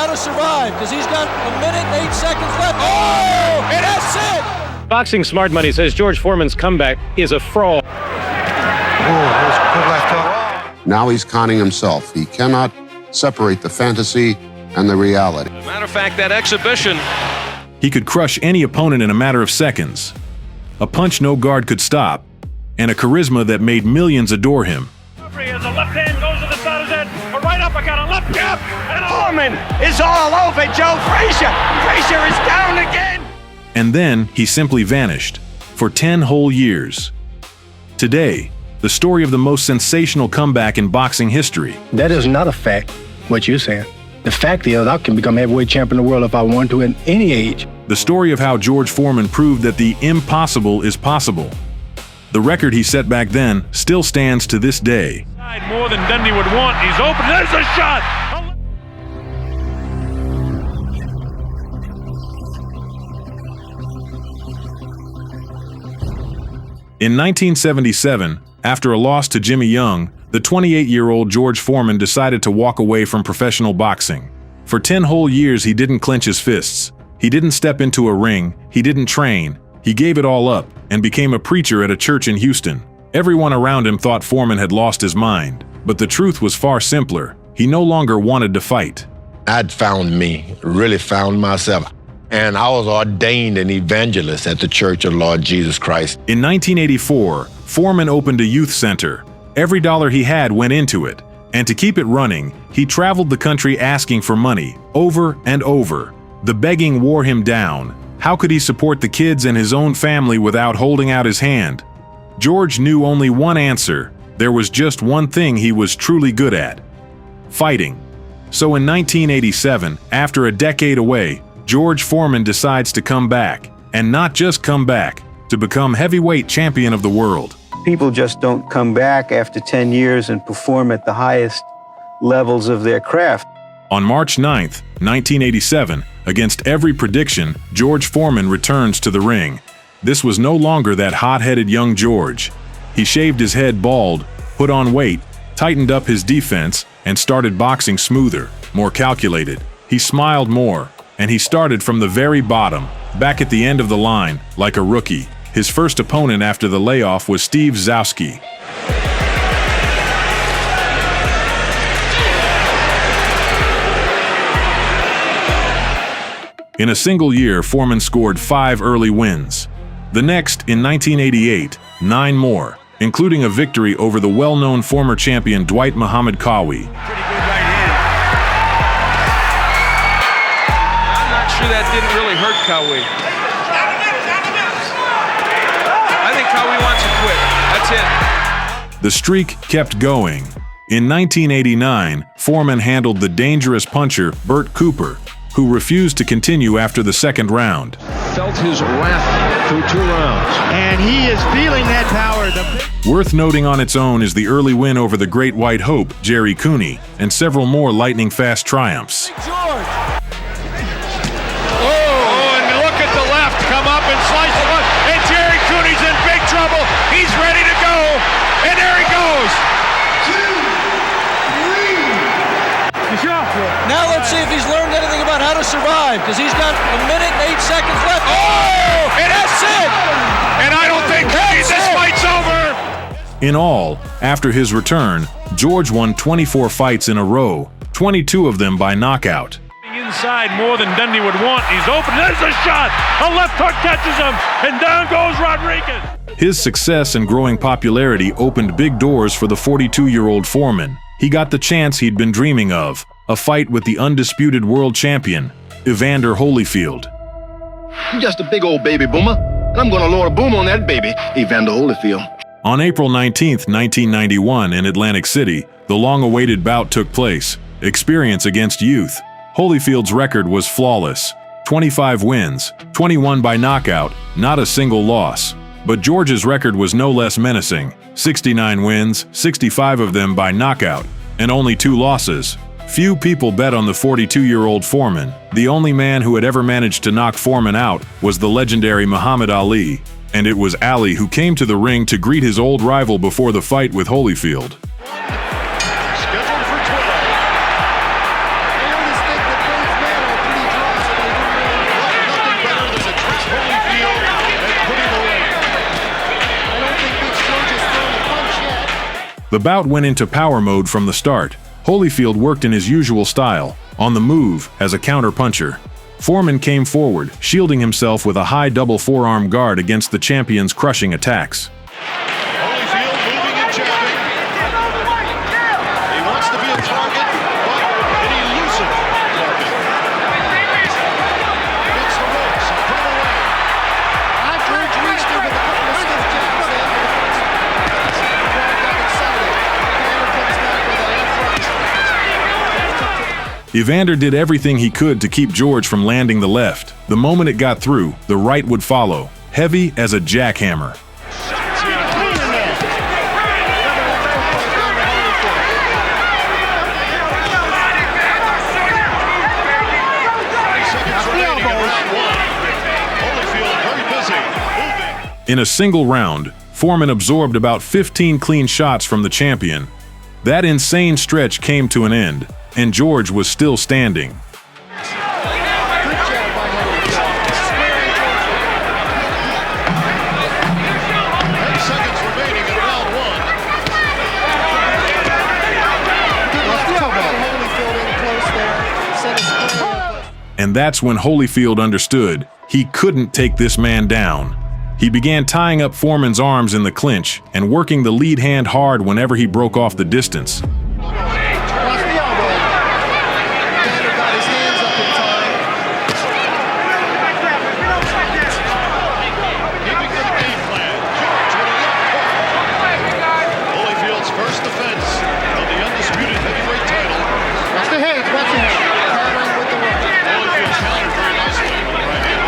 how to survive because he's got 1 minute and 8 seconds left. Oh, and that's it. Boxing Smart Money says George Foreman's comeback is a fraud. Now he's conning himself. He cannot separate the fantasy and the reality. As a matter of fact, that exhibition. He could crush any opponent in a matter of seconds. A punch no guard could stop, and a charisma that made millions adore him. As the left hand goes to the side of his head, a right uppercut, a left jab, and Foreman is all over Joe Frazier. Frazier is down again. And then he simply vanished for 10 whole years. Today, the story of the most sensational comeback in boxing history. That is not a fact, what you're saying. The fact is, I can become heavyweight champion of the world if I want to at any age. The story of how George Foreman proved that the impossible is possible. The record he set back then still stands to this day. More than Dundee would want. He's open. There's a shot. In 1977, after a loss to Jimmy Young, the 28-year-old George Foreman decided to walk away from professional boxing. For 10 whole years, he didn't clench his fists. He didn't step into a ring. He didn't train. He gave it all up and became a preacher at a church in Houston. Everyone around him thought Foreman had lost his mind, but the truth was far simpler. He no longer wanted to fight. I'd found me, really found myself, and I was ordained an evangelist at the Church of Lord Jesus Christ. In 1984, Foreman opened a youth center. Every dollar he had went into it, and to keep it running, he traveled the country asking for money, over and over. The begging wore him down. How could he support the kids and his own family without holding out his hand? George knew only one answer. There was just one thing he was truly good at: fighting. So in 1987, after a decade away, George Foreman decides to come back, and not just come back, to become heavyweight champion of the world. People just don't come back after 10 years and perform at the highest levels of their craft. On March 9th, 1987, against every prediction, George Foreman returns to the ring. This was no longer that hot-headed young George. He shaved his head bald, put on weight, tightened up his defense, and started boxing smoother, more calculated. He smiled more, and he started from the very bottom, back at the end of the line, like a rookie. His first opponent after the layoff was Steve Zowski. In a single year, Foreman scored 5 early wins. The next, in 1988, 9 more, including a victory over the well-known former champion Dwight Muhammad Qawi. Pretty good right hand. I'm not sure that didn't really hurt Qawi. I think Qawi wants to quit. That's it. The streak kept going. In 1989, Foreman handled the dangerous puncher Bert Cooper, who refused to continue after the second round. Felt his wrath through 2 rounds. And he is feeling that power. Worth noting on its own is the early win over the Great White Hope, Jerry Cooney, and several more lightning-fast triumphs. George. Oh, and look at the left. Come up and slice the left. And Jerry Cooney's in big trouble. He's ready to go. And there he goes. 2, 3. Now let's see if he's learned anything about how to survive, because he's got 1 minute and 8 seconds left. Oh, and that's it. And I don't think this fight's over. In all, after his return, George won 24 fights in a row, 22 of them by knockout. Inside more than Dundee would want. He's open. There's a shot. A left hook catches him, and down goes Rodriguez. His success and growing popularity opened big doors for the 42-year-old Foreman. He got the chance he'd been dreaming of, a fight with the undisputed world champion, Evander Holyfield. I'm just a big old baby boomer, and I'm gonna load a boom on that baby, Evander Holyfield. On April 19th, 1991, in Atlantic City, the long-awaited bout took place, experience against youth. Holyfield's record was flawless, 25 wins, 21 by knockout, not a single loss. But George's record was no less menacing, 69 wins, 65 of them by knockout, and only 2 losses. Few people bet on the 42-year-old Foreman. The only man who had ever managed to knock Foreman out was the legendary Muhammad Ali, and it was Ali who came to the ring to greet his old rival before the fight with Holyfield. Scheduled for 12. The bout went into power mode from the start. Holyfield worked in his usual style, on the move as a counter-puncher. Foreman came forward, shielding himself with a high double forearm guard against the champion's crushing attacks. Holyfield moving and jabbing. He wants to be a target, but an elusive target. Gets the ropes and put away. George reached her with a couple of stiff jabs there. Crowd got excited. Foreman comes back with a left right. Evander did everything he could to keep George from landing the left. The moment it got through, the right would follow, heavy as a jackhammer. In a single round, Foreman absorbed about 15 clean shots from the champion. That insane stretch came to an end, and George was still standing. And that's when Holyfield understood he couldn't take this man down. He began tying up Foreman's arms in the clinch and working the lead hand hard whenever he broke off the distance. Holyfield's first defense of the undisputed heavyweight title. Watch the hands, watch the hands. Countering with the right. Holyfield's countered very nicely with the right hand.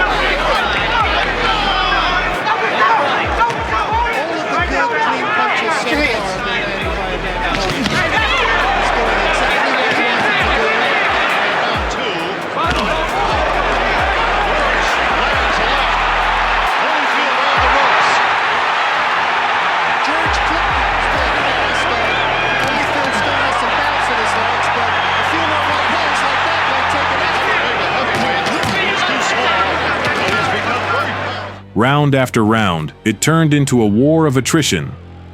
Round after round, it turned into a war of attrition.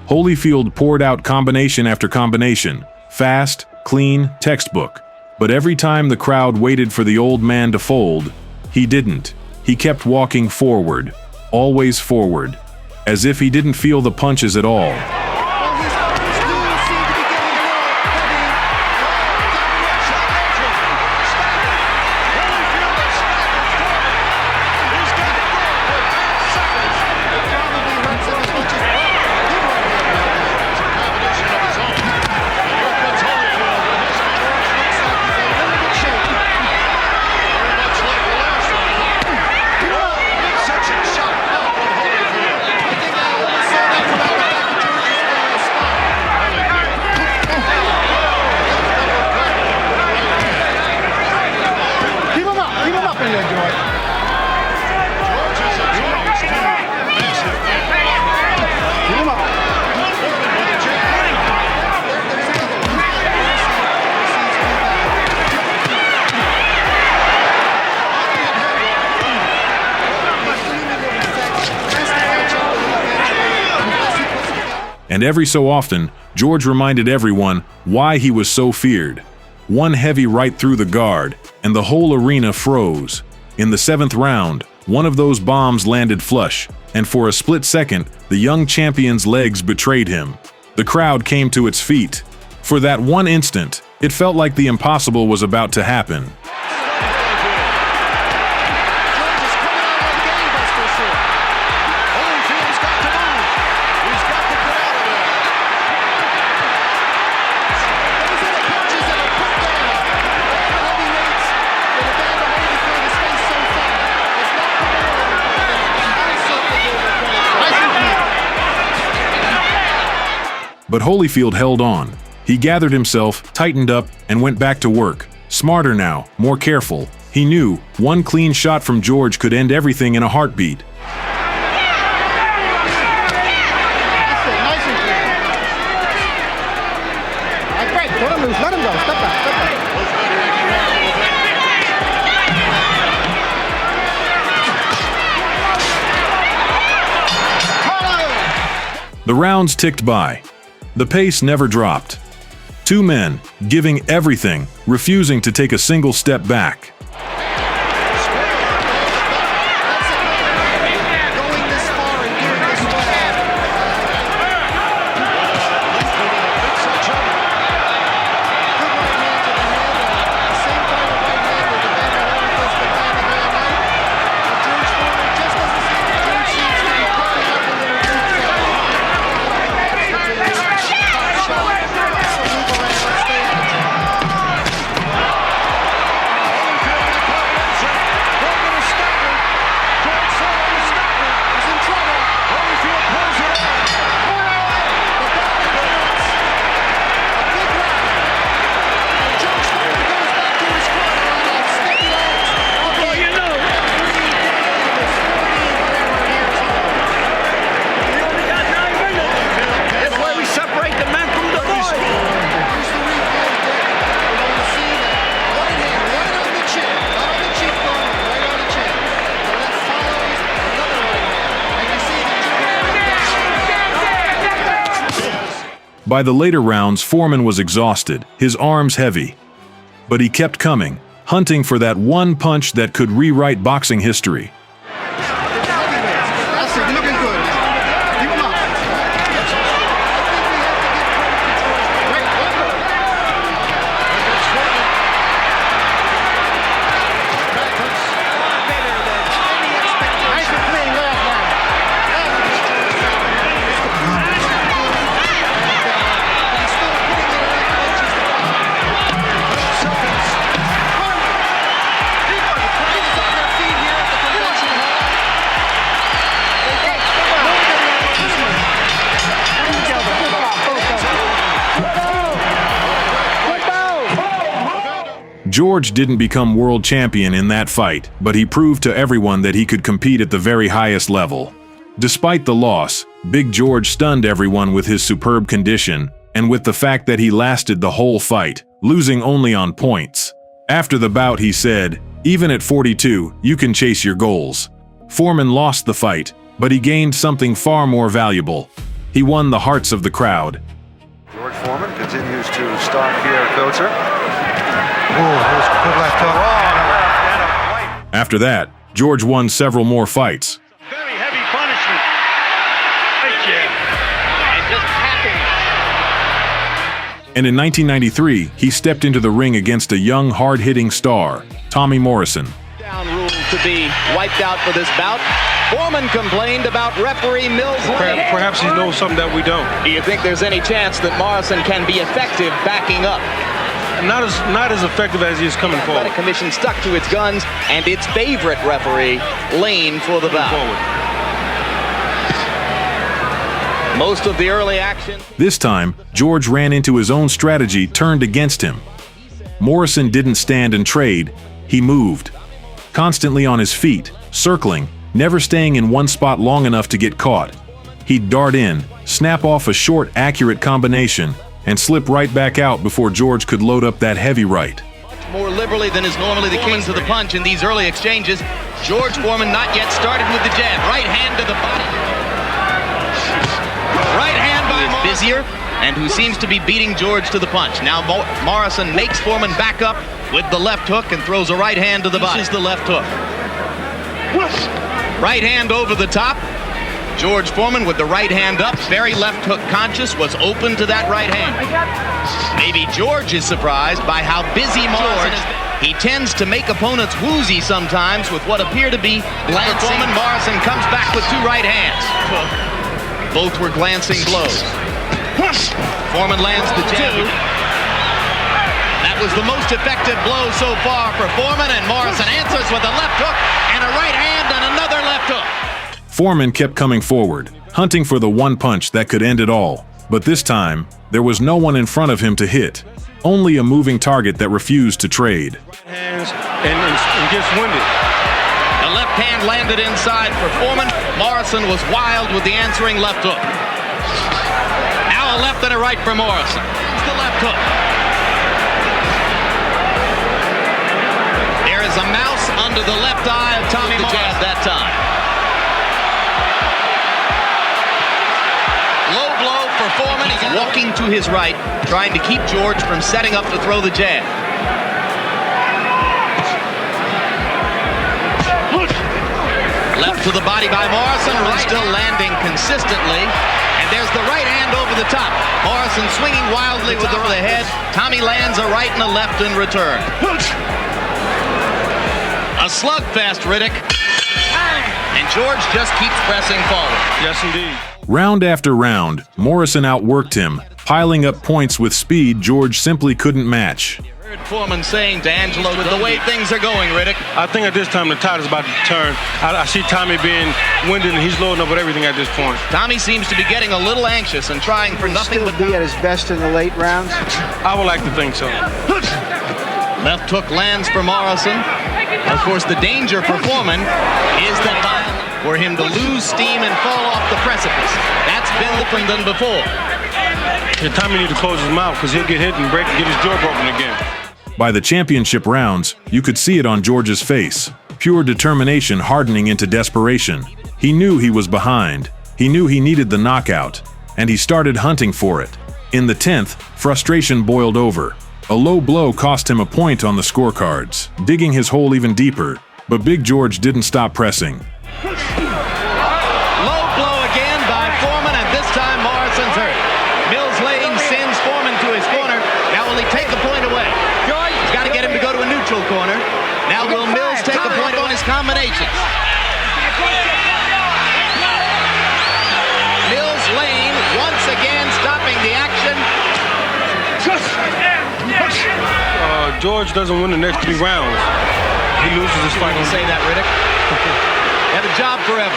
Holyfield poured out combination after combination, fast, clean, textbook. But every time the crowd waited for the old man to fold, he didn't. He kept walking forward, always forward, as if he didn't feel the punches at all. And every so often, George reminded everyone why he was so feared. One heavy right through the guard, and the whole arena froze. In the 7th round, one of those bombs landed flush, and for a split second, the young champion's legs betrayed him. The crowd came to its feet. For that one instant, it felt like the impossible was about to happen. But Holyfield held on. He gathered himself, tightened up, and went back to work. Smarter now, more careful. He knew one clean shot from George could end everything in a heartbeat. Let him go. Step back. Step back. The rounds ticked by. The pace never dropped. Two men, giving everything, refusing to take a single step back. By the later rounds, Foreman was exhausted, his arms heavy. But he kept coming, hunting for that one punch that could rewrite boxing history. George didn't become world champion in that fight, but he proved to everyone that he could compete at the very highest level. Despite the loss, Big George stunned everyone with his superb condition, and with the fact that he lasted the whole fight, losing only on points. After the bout he said, "Even at 42, you can chase your goals." Foreman lost the fight, but he gained something far more valuable. He won the hearts of the crowd. George Foreman continues to stalk Pierre Coetzer. After that, George won several more fights. Very heavy punishment. And in 1993, he stepped into the ring against a young, hard-hitting star, Tommy Morrison. Down rule to be wiped out for this bout. Foreman complained about referee Mills. Perhaps he knows something that we don't. Do you think there's any chance that Morrison can be effective backing up? Not as effective as he is coming forward. The commission stuck to its guns and its favorite referee, Lane, for the bout. Most of the early action. This time, George ran into his own strategy turned against him. Morrison didn't stand and trade, he moved. Constantly on his feet, circling, never staying in one spot long enough to get caught. He'd dart in, snap off a short, accurate combination, and slip right back out before George could load up that heavy right. More liberally than is normally the case of the punch in these early exchanges. George Foreman not yet started with the jab. Right hand to the body. Right hand by Morrison. Busier and who seems to be beating George to the punch. Now Morrison makes Foreman back up with the left hook and throws a right hand to the body. This is the left hook. Right hand over the top. George Foreman with the right hand up, very left hook conscious, was open to that right hand. Maybe George is surprised by how busy Morrison is. He tends to make opponents woozy sometimes with what appear to be glancing. Morrison comes back with two right hands. Both were glancing blows. Foreman lands the jab. That was the most effective blow so far for Foreman, and Morrison answers with a left hook and a right hand and another left hook. Foreman kept coming forward, hunting for the one punch that could end it all. But this time, there was no one in front of him to hit, only a moving target that refused to trade. Hands and gets winded. The left hand landed inside for Foreman. Morrison was wild with the answering left hook. Now a left and a right for Morrison. It's the left hook. There is a mouse under the left eye of Tommy Morrison. Jab that time. Low blow for Foreman. walking to his right, trying to keep George from setting up to throw the jab. Left to the body by Morrison, right still landing consistently. And there's the right hand over the top. Morrison swinging wildly with over the head. Tommy lands a right and a left in return. A slugfest, Riddick. And George just keeps pressing forward. Yes, indeed. Round after round, Morrison outworked him, piling up points with speed George simply couldn't match. Heard Foreman saying to Angelo, with the way things are going, Riddick. I think at this time the tide is about to turn. I see Tommy being winded, and he's loading up with everything at this point. Tommy seems to be getting a little anxious and trying for nothing Still but be at his best in the late rounds? I would like to think so. left hook lands for Morrison. Of course, the danger for Foreman is that for him to lose steam and fall off the precipice. That's been different than before. Yeah, Tommy needs to close his mouth because he'll get hit and break and get his jaw broken again. By the championship rounds, you could see it on George's face. Pure determination hardening into desperation. He knew he was behind. He knew he needed the knockout, and he started hunting for it. In the 10th, frustration boiled over. A low blow cost him a point on the scorecards, digging his hole even deeper. But Big George didn't stop pressing. Low blow again by Foreman, and this time Morrison's hurt. Mills Lane sends Foreman to his corner. Now will he take the point away? He's got to get him to go to a neutral corner. Now will Mills take the point on his combinations? Mills Lane once again stopping the action. George doesn't win the next 3 rounds. He loses his fight. You say that, Riddick. Had a job forever.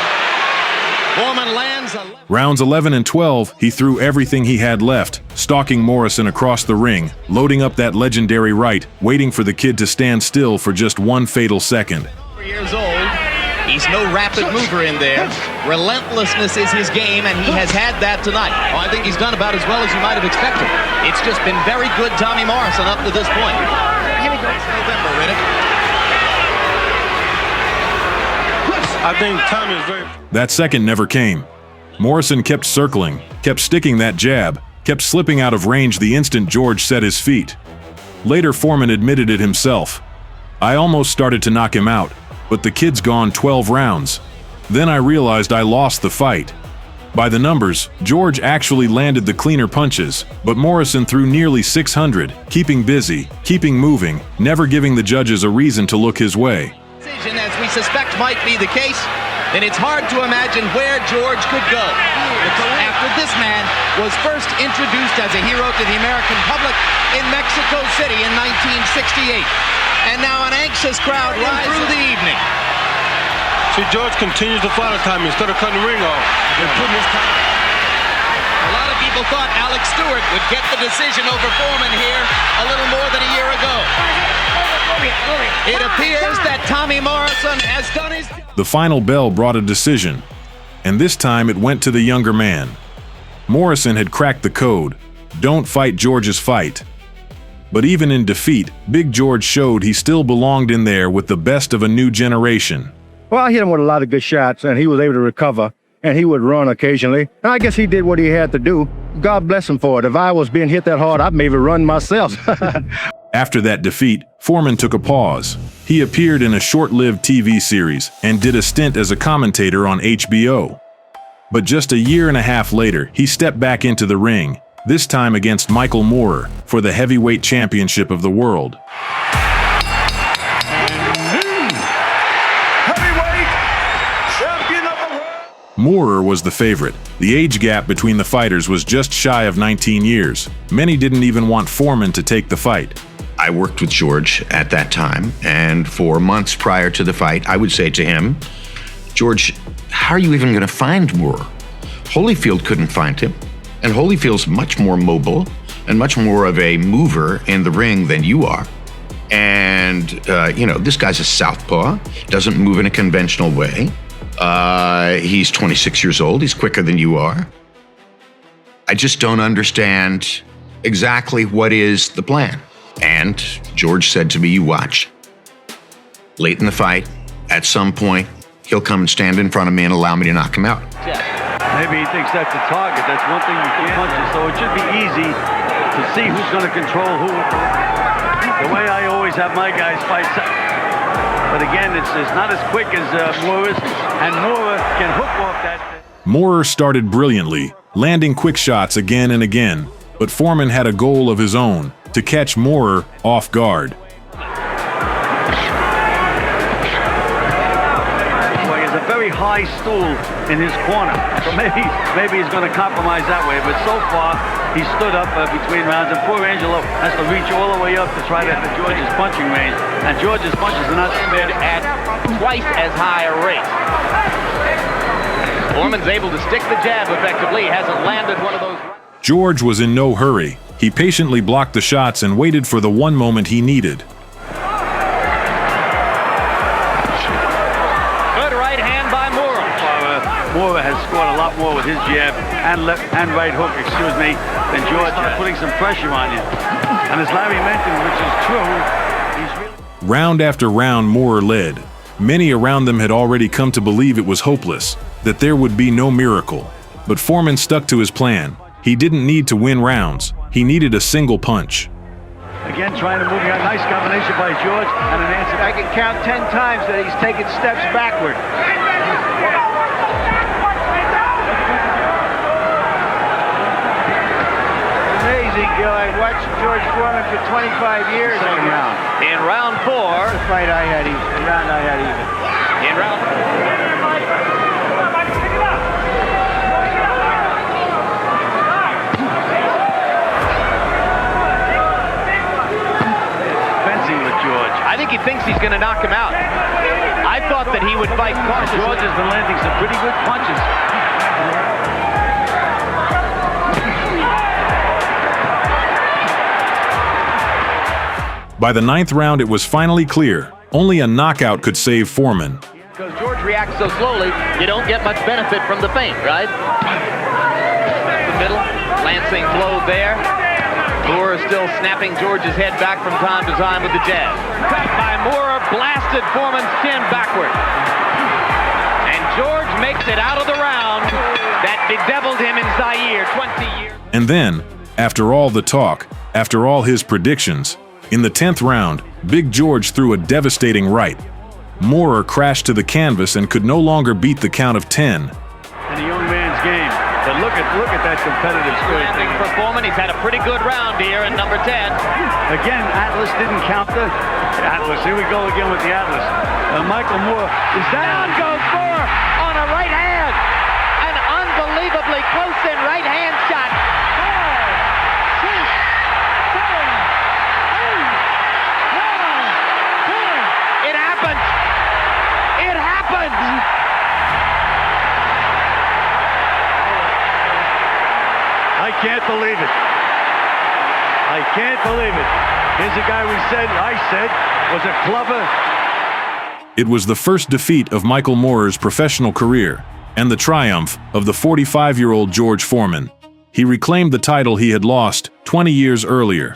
Foreman lands. Rounds 11 and 12, he threw everything he had left, stalking Morrison across the ring, loading up that legendary right, waiting for the kid to stand still for just one fatal second. 4 years old. He's no rapid mover in there. Relentlessness is his game, and he has had that tonight. Oh, I think he's done about as well as you might have expected. It's just been very good Tommy Morrison up to this point. Here we go. It's November, Riddick. I think Tommy is very... That second never came. Morrison kept circling, kept sticking that jab, kept slipping out of range the instant George set his feet. Later, Foreman admitted it himself. I almost started to knock him out, but the kid's gone 12 rounds. Then I realized I lost the fight. By the numbers, George actually landed the cleaner punches, but Morrison threw nearly 600, keeping busy, keeping moving, never giving the judges a reason to look his way. As we suspect might be the case, then it's hard to imagine where George could go. After this man was first introduced as a hero to the American public in Mexico City in 1968. And now an anxious crowd rides through the evening. See, George continues to follow Tommy instead of cutting the ring off. A lot of people thought Alex Stewart would get the decision over Foreman here a little more than a year ago. It appears that Tommy Morrison has done his... The final bell brought a decision, and this time it went to the younger man. Morrison had cracked the code. Don't fight George's fight. But even in defeat, Big George showed he still belonged in there with the best of a new generation. Well, I hit him with a lot of good shots, and he was able to recover, and he would run occasionally. And I guess he did what he had to do. God bless him for it. If I was being hit that hard, I'd maybe run myself. After that defeat, Foreman took a pause. He appeared in a short-lived TV series and did a stint as a commentator on HBO. But just a year and a half later, he stepped back into the ring, this time against Michael Moorer for the heavyweight championship of the world. Moorer was the favorite. The age gap between the fighters was just shy of 19 years. Many didn't even want Foreman to take the fight. I worked with George at that time, and for months prior to the fight, I would say to him, George, how are you even going to find Moorer? Holyfield couldn't find him, and Holyfield's much more mobile and much more of a mover in the ring than you are. And, this guy's a southpaw, doesn't move in a conventional way. He's 26 years old. He's quicker than you are. I just don't understand exactly what is the plan. And George said to me, you watch. Late in the fight, at some point, he'll come and stand in front of me and allow me to knock him out. Maybe he thinks that's a target. That's one thing you can punch it. So it should be easy to see who's going to control who. The way I always have my guys fight. But again, it's not as quick as Moore's, and Moore can hook off that. Moorer started brilliantly, landing quick shots again and again, but Foreman had a goal of his own, to catch Moorer off guard. Well, he has a very high stool in his corner, so maybe he's going to compromise that way, but so far he stood up between rounds, and poor Angelo has to reach all the way up to try to get George's punching range, and George's punches are not bad at twice as high a rate. Foreman's able to stick the jab effectively. He hasn't landed one of those. George was in no hurry. He patiently blocked the shots and waited for the one moment he needed. Good right hand by Moorer. Moorer has scored a lot more with his jab and left and right hook, than George, putting some pressure on you. And as Larry mentioned, which is true, he's really... Round after round, Moorer led. Many around them had already come to believe it was hopeless, that there would be no miracle. But Foreman stuck to his plan. He didn't need to win rounds. He needed a single punch. Again, trying to move. A nice combination by George and an answer. I can count 10 times that he's taken steps backward. Amazing, Gil. I watched George Foreman for 25 years. Second round. In round 4. The fight I had even. The round I had even. In round 4. I think he thinks he's going to knock him out. I thought that he would fight cautiously. George has been landing some pretty good punches. By the 9th round, it was finally clear. Only a knockout could save Foreman. Because George reacts so slowly, you don't get much benefit from the feint, right? The middle, lancing blow there. Moorer still snapping George's head back from time to time with the jab. Cut by Moorer, blasted Foreman's chin backward. And George makes it out of the round that bedeviled him in Zaire 20 years. And then, after all the talk, after all his predictions, in the 10th round, Big George threw a devastating right. Moorer crashed to the canvas and could no longer beat the count of 10. In a young man's game. But look at that competitive spirit. Landing for Foreman. He's had a pretty good round here in number 10. Again, Atlas didn't count the Atlas. Here we go again with the Atlas. Michael Moore is down. Goes Moore on a right hand. An unbelievably close-in right hand shot. 4, 6, 7, 8, 9, 10. It happened. It happened. I can't believe it. I can't believe it. Here's a guy I said was a clubber. It was the first defeat of Michael Moorer's professional career, and the triumph of the 45-year-old George Foreman. He reclaimed the title he had lost 20 years earlier.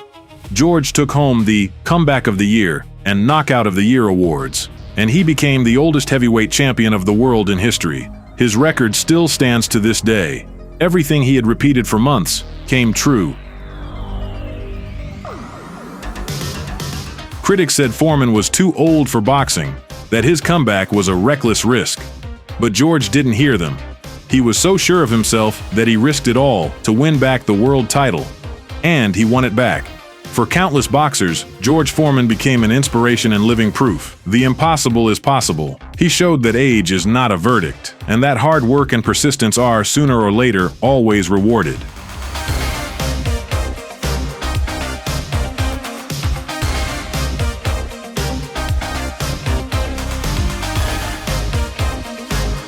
George took home the Comeback of the Year and Knockout of the Year awards, and he became the oldest heavyweight champion of the world in history. His record still stands to this day. Everything he had repeated for months came true. Critics said Foreman was too old for boxing, that his comeback was a reckless risk. But George didn't hear them. He was so sure of himself that he risked it all to win back the world title. And he won it back. For countless boxers, George Foreman became an inspiration and living proof. The impossible is possible. He showed that age is not a verdict, and that hard work and persistence are, sooner or later, always rewarded.